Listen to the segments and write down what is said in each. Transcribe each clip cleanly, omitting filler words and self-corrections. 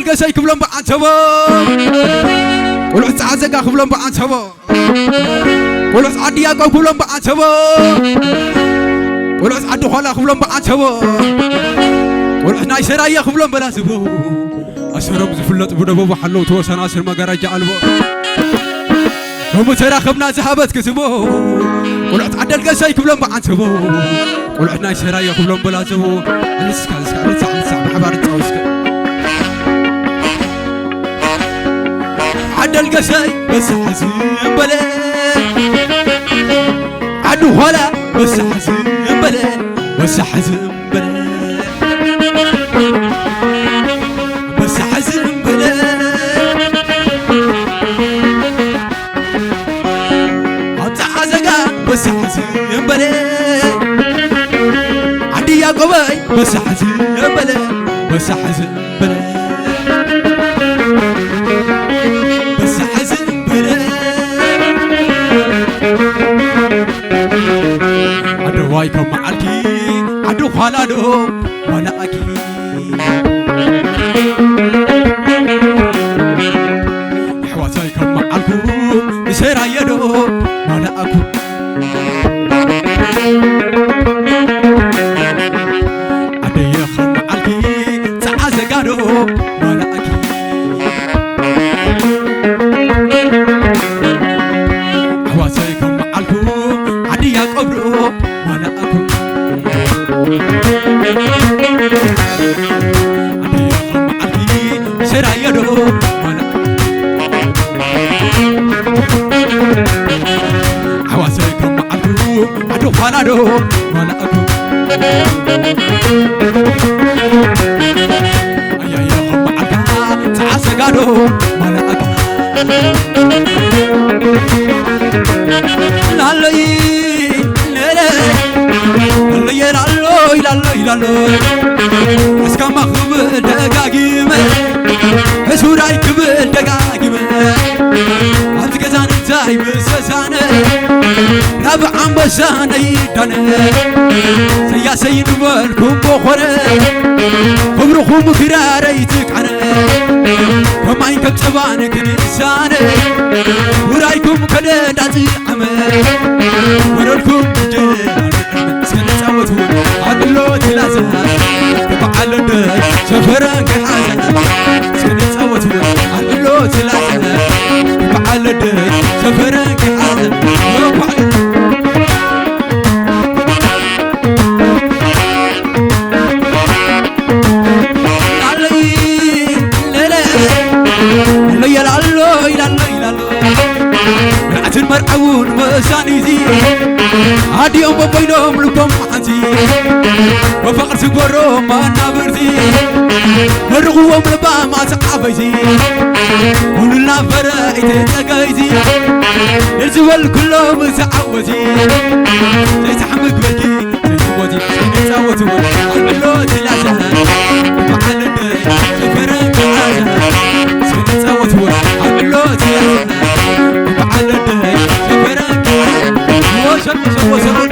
القسي كبلهم بعد سبا ولعت عزقا كبلهم بعد سبا ولعت عديا كبلهم بعد سبا ولعت عدو خلا كبلهم بعد سبا ولعت ناي سرايا كبلهم بلا سبا أسرم زفلت بدبو بحلو توسن أسر ما جرج علبو هم ترى خبنا ذهبت كسبو ولعت عدل القسي كبلهم بعد سبا ولعت ناي سرايا كبلهم بلا سبا أنسك حبار التوسك عدل القسي بس حزين بلا عدو هلا بس حزين بلا بس حزين بلا بس حزين بلا قطع زقا بس حزين بلا عدي يا قباي بس حزين بلا بس حزين بلا بس حزين بلا عدو وايكم معلكي عدو خالادو ولا أكيد حواسايكم معلكو سيرا يدو ولا أكو عدي يخم معلكي تعازقادو ولا أكيد حواسايكم معلكو عدي يقبرو ولا أكو سرايدو وانا حواسيكم معلو عدو فانادو وانا اكو ايا يا معلكا تعسقادو وانا اكو لالي لالي لالو اسكما خبل دقاقيمه سوراي كبل دقاقيمه عبد قزان انتاي بسسانه ربع عمبسانه يدانه سيا سيد بالكم بخوره خبركم كراره يتقعنه كما ينكب تبانك الانسانه ورايكم كدات عمه ورلكم جيل سنتاوتو عدلو تلازم تبعل الدش سفران كحازن سنتاوتو عدلو تلازم تبعل الدش سفران كحازن مرعون مسانيزي هادي يوم بينهم لكم حنتي وفقر سقورو ما نابرتي مرغوهم لبا ما تعبيتي كلنا فرقت تقايتي الزول كلهم تعوتي تحمك بكي تزوتي تساوتي عملو تلاسه وحل الدي سفرك عازه سنتساوتي عملو تلاسه وحل الدي سفرك وشل وشل وشل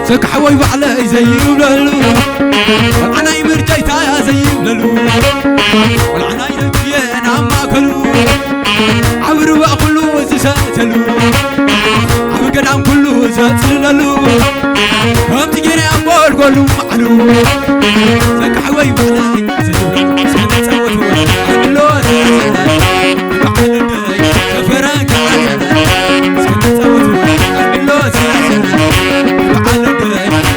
سكحوي بعلي زي ولالو والعناي مرجيتا يا زي ولالو والعناي نبينا ما كلو عبروا كلو زساتلو عبر قدام كلو زاتلالو هم تجيني أمور كلو معلو سكحوي بعلي زي ولالو سنتسوتو عملو زي بعلي سفرك عزنا سنتسوتو عملو زي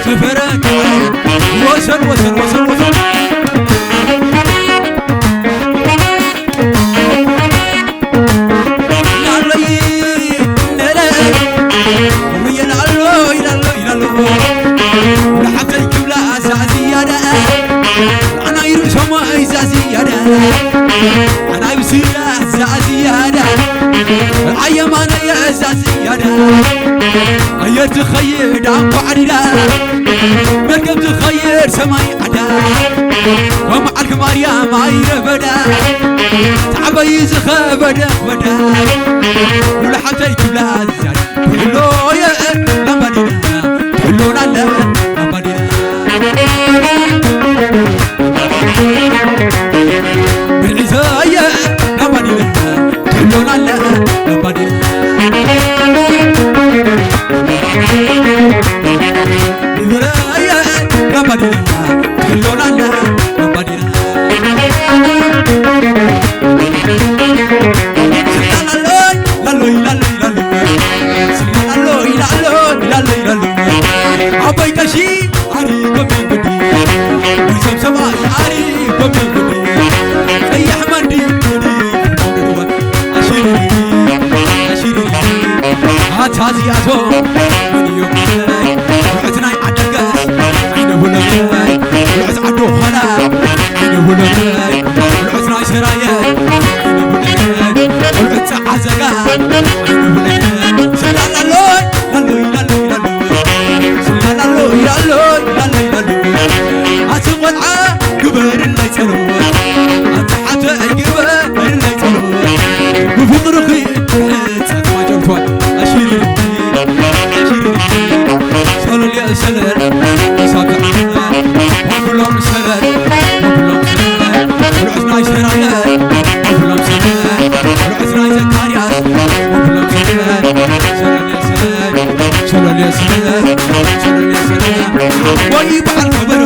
سفرك وصل وصل وصل وصل أنا بسيرة زازيادة العيمان يا زازيادة غير تخير دام بعدنا مركب تخير سماي عدا ومعك مريم عير بدا تعبي زخبدا بدا ولا حتى يكبلا زاد كله يا لمبادينا كلنا لا لمبادينا بالعزايا لمبادينا كلنا لا لمبادينا بالولايا لمبادينا كلنا لا لمبادينا أبوي كشي أري كمين بدي وسام سماي أري كمين بدي أي أحمدي بدي أشيري أشيري هاتازي أزو من يوم وعزنا عدقاس عينه ولاي وعز عدو خلا عينه ولاي وعزنا سرايا عينه ولاي وعز عزقا عينه ولاي سلام الله لالوي لالوي لالوي لالوي أتقول قبر اللي تروح أنت حتى قبر اللي تروح وفضرخي تسمع جنفات أشيري صلوا لي أسلر صادق وكلهم سلر وكلهم سلر والعزنا يسرايا وكلهم سلر والعزنا يزكارياس وكلهم سلر صلوا لي أسلر ويبع الخبر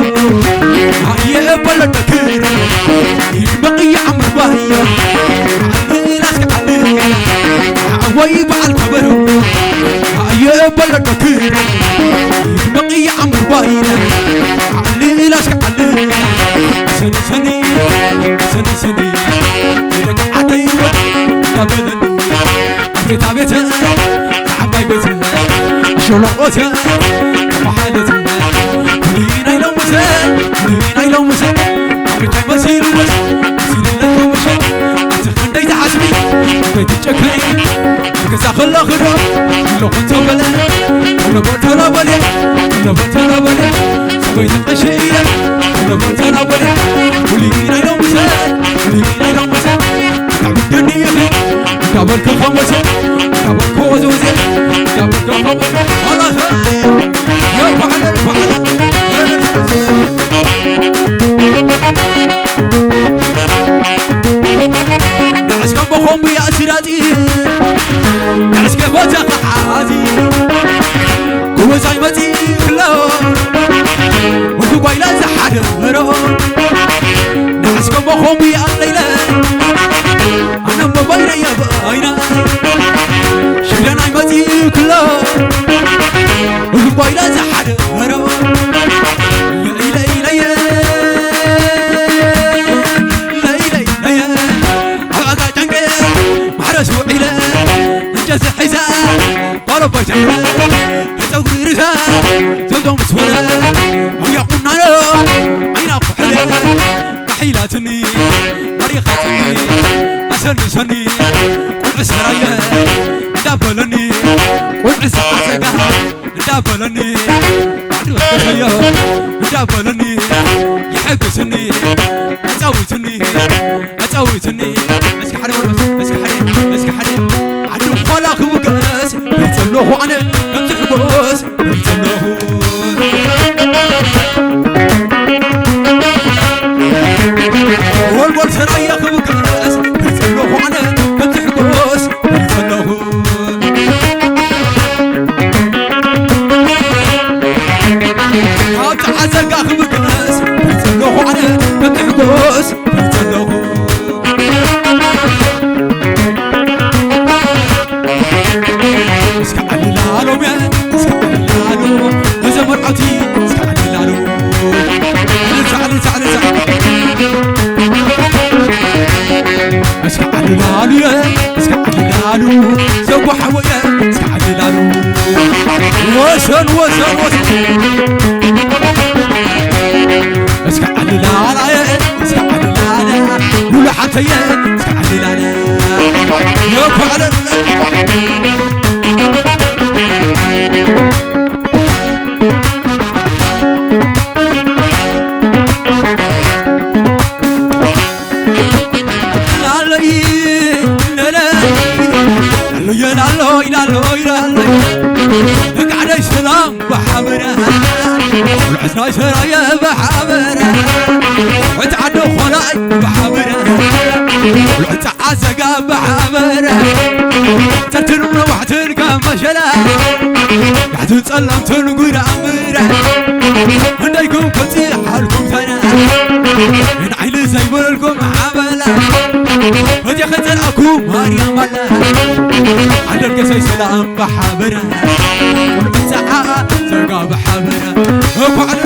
هاي بلد كير يبقي عمر باهية علي ناسك علي ويبع الخبر هاي بلد كير يبقي عمر باهية علي ناسك علي سني سني سني سني لك عتيبة قبلني أفريت عبيتها عباي بيتها شلقتها وحالتها لينا يلو مسل عبيتك بسير وس سير لك ومشل أتخن ديت حسبي بيت الجكري كذا خلا خراب لو كنت ولا ولا بطل ولا ولا بطل ولا سويت القشية ولا بطل ولا ولينا يلو مسل تعب الدنيا تعب الكخمسة تعب الكوزوزة تعب الكخمسة الله يا فعل نعسكم بخوم يا سيراتي نعسكم بوتاق حازي قوة زايمتي كله وفي قويلة زحاد مرو نعسكم بخوم يا الليلة أنا مباينة يا باينة شغلنا عيمتي كله وفي قويلة زحاد مرو تغيرها تدوم سولا ويا قمنا عينا قحلة قحيلاتني مريخاتني أسرني قل سرايا دابلني قل سعسكا دابلني عدو سيا دابلني يحبسني أتاويتني اسك حري اسك حري عدو خلاك وقاس بيتلوه أنا بتحبوس بيتلوه والبول سرايا وقاس بيتلوه أنا بتحبوس بيتلوه هات عزقا وقاس بيتلوه أنا بتحبوس بيتلوه سووا حويا سعدي لالو وسن اسكعلي لالا اسكعلي لالا ولا حتى اسكعلي لالا يا فعلا ويلالي قاعد سلام بحبره والعسنا سرايا بحبره وتعدو خلاي بحبره والعتعزقا بحبره تتنم روحتن كمشلا قاعد تسلم تنقول عمره عندكم فتي حالكم ثنا من عيل زيبلكم عملا ودي خزن اكو مريم ملا على القصي سلام بحبره والمسعة زرقا بحبره اكو على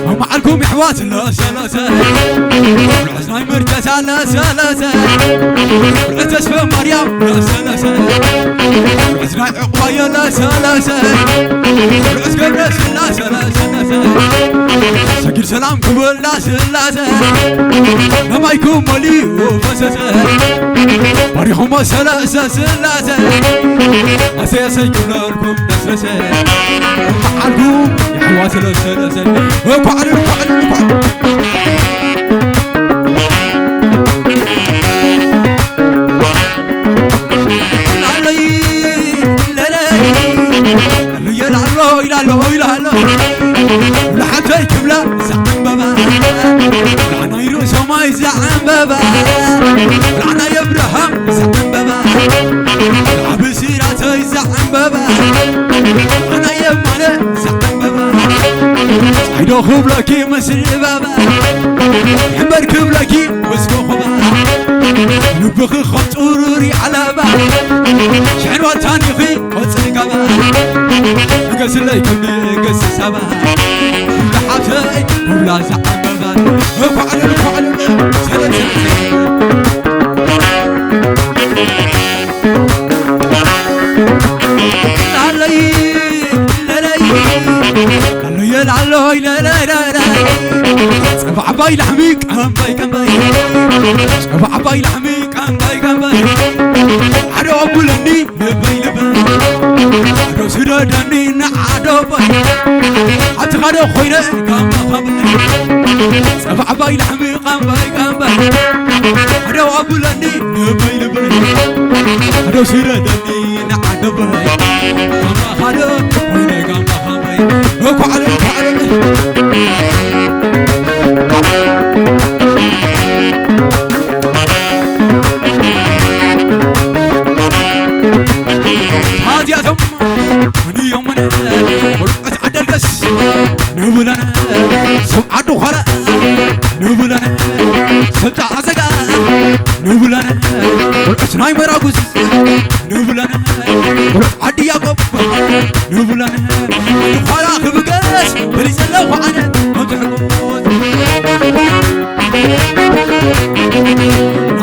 ومعلكم يحوات لا سلاسة والعزناي مركزة لا سلاسة والعزس في مريم لا سلاسة والعزناي عقوايا لا سلاسة والعز قبرس لا سلاسة سكر سلام قبل لا سلاسة لما يكون ملي وفسسة مريهم سلاسة سلاسة أسيسي كلكم نسلسة ومعلكم يحوات لا سلاسة وقعد لحتى يكمل زعم بابا لعنا يروس وما يزعم بابا لعنا يبرهم زعم بابا لعب سيراته يزعم بابا لعنا يمانه زعم بابا عيدو خوب لكي مسر بابا يحمر كب لكي وسكو خبا نبخي خط أروري على بابا شعر وطاني خي وصلي قبا قس اللي كمي قس سبا لحاتي ولا زعم بابا وقعد سلام لعلي لا سبع باي لحميك ام باي كم باي سبع باي لحميك ام باي كم باي عدو بلندي لبي عدو سرداني نعدو باي حتى غدو خوينا كم خبري سبع باي لحميك ام باي كم باي عدو بلندي لبي عدو سرداني نعدو باي كم خدو خوينا كم خبري وقعد هادي يا ثم من يومنا ورقت عد القس نبلنا سمعة خرا نبلنا سبت عزقا نبلنا ورقت ناي مراقوس نبلنا ورقت عد ياقوب نبلنا خرا خبقس بريس الله وعنا متحقوت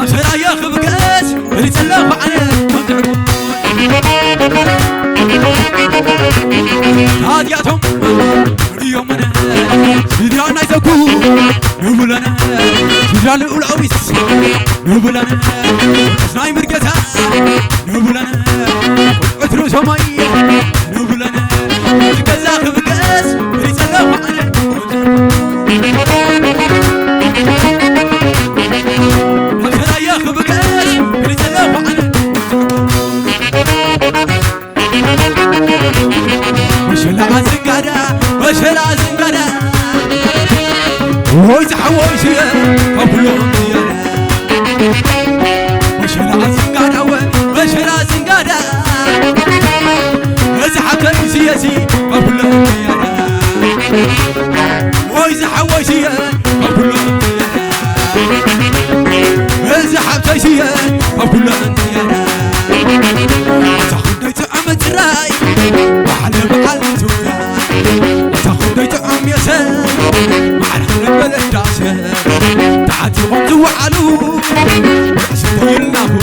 عشرا يا خبقس بريس الله وعنا متحقوت هادياتهم يومنا سيدنا يزكو نبلنا سيدنا الأولويس نبلنا سناي مركزها نبلنا عترو سماي نبلنا كذا خبقس بريس الله وعنا عشرا يا خبقس بريس الله وعنا وشلا زنقادا ويز حويسي قبلهم ديانا وشلا زنقادا ويز حكي سياسي قبلهم ديانا ويز حويسي قبلهم ديانا ويز حكي قبلهم ديانا تاخديت عمد راي وحل بعلت وراي تاخديت عم يسار معنا البلد داسه تعاتي غمز وعلو وعسيتي الله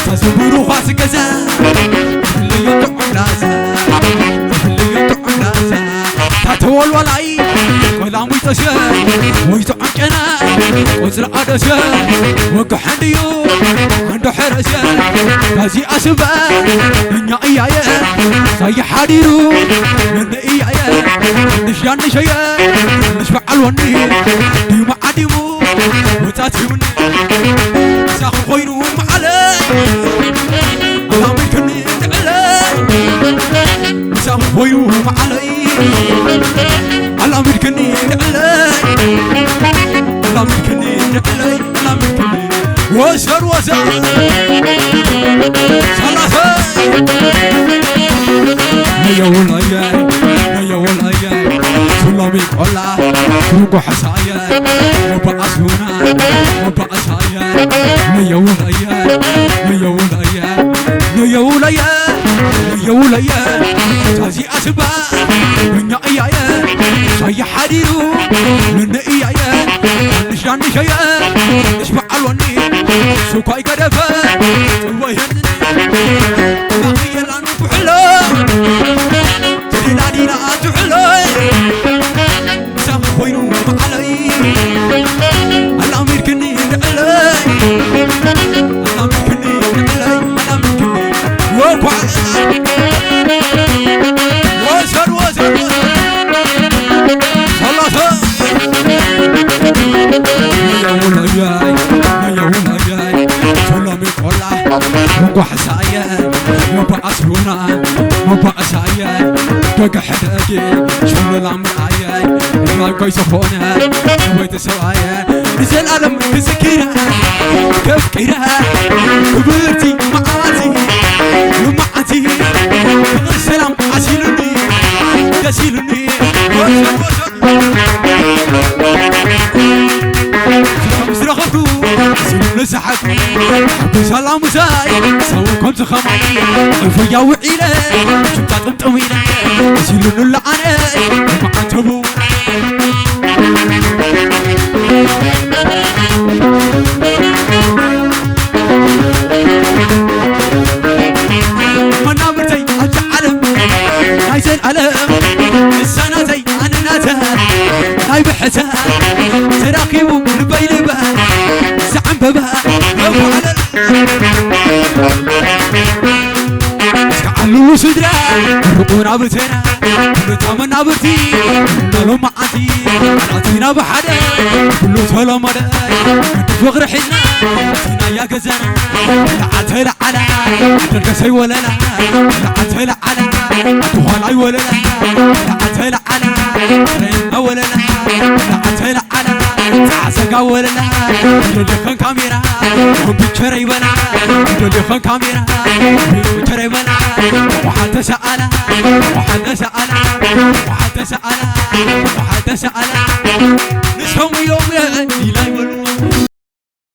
تزبرو خاص كذا اللي يطعم لازا اللي يطعم لازا تاتول ولاي ولا ميتشا ويطعم كنا مثل عدسة وقع حديو عنده حرسة كازي أسبا دنيا إيايا زي حديرو من إيايا نشيان نشيا نشبع الوني ديما عديمو وتاتيوني ساخو خوينو معلي الله ملكني تعلي ساخو خوينو معلي الله ملكني تعلي الله ملكني تعلي الله ملكني وسر وسر ثلاثة يا ولايا يا ولايا سلامي قلا روح حسايا وبعثونا وبعثايا يا ولايا يا ولايا يا ولايا يا ولايا تازي أسبا من إيايا صي حريرو من إيايا نشان نشيا نشبع الوني سوكاي كدفا ويهنني باقي الآن بحلو تريناني لا تحلو سام خوينو معلي الله ملكني علي الله ملكني علي الله ملكني وقع وزر وزر ثلاثة يا ولايا يا ولايا سلامي قلا وقع حسايا وبعثونا وبعثايا بقى حداكي شلون العمر عياي ما كويس فونا ويت سوايا نزل العالم تسكيرها كفكيرها كبرتي معاتي ومعاتي السلام عسيلني يسيلني مسرخكو سلم لسحك حبي سلام وساي سوكم تخمي الفيا وعيلة شبتات طويلة يسيلن اللعنة ومعاتبو منابرتي أجعلم نايسن ألم السناتي أنناتها هاي بحتها تراكيبو لبيلبها زعم ببها أبو على اسكعلو سدرا رقونا بتنا بتامنا برتي نالو معاتي ناتينا بحدا كلو تولو مدى فقر حنا تينا يا غزانا لعتل على دركسي ولا لا لعتل على توهالاي ولا لا لعتل على رين ولا لا لعتل على تعسقا ولا لا يدخن كاميرا وبيشري بنا يدخن كاميرا وبيشري بنا وحتى سألا وحتى سألا وحتى سألا وحتى سألا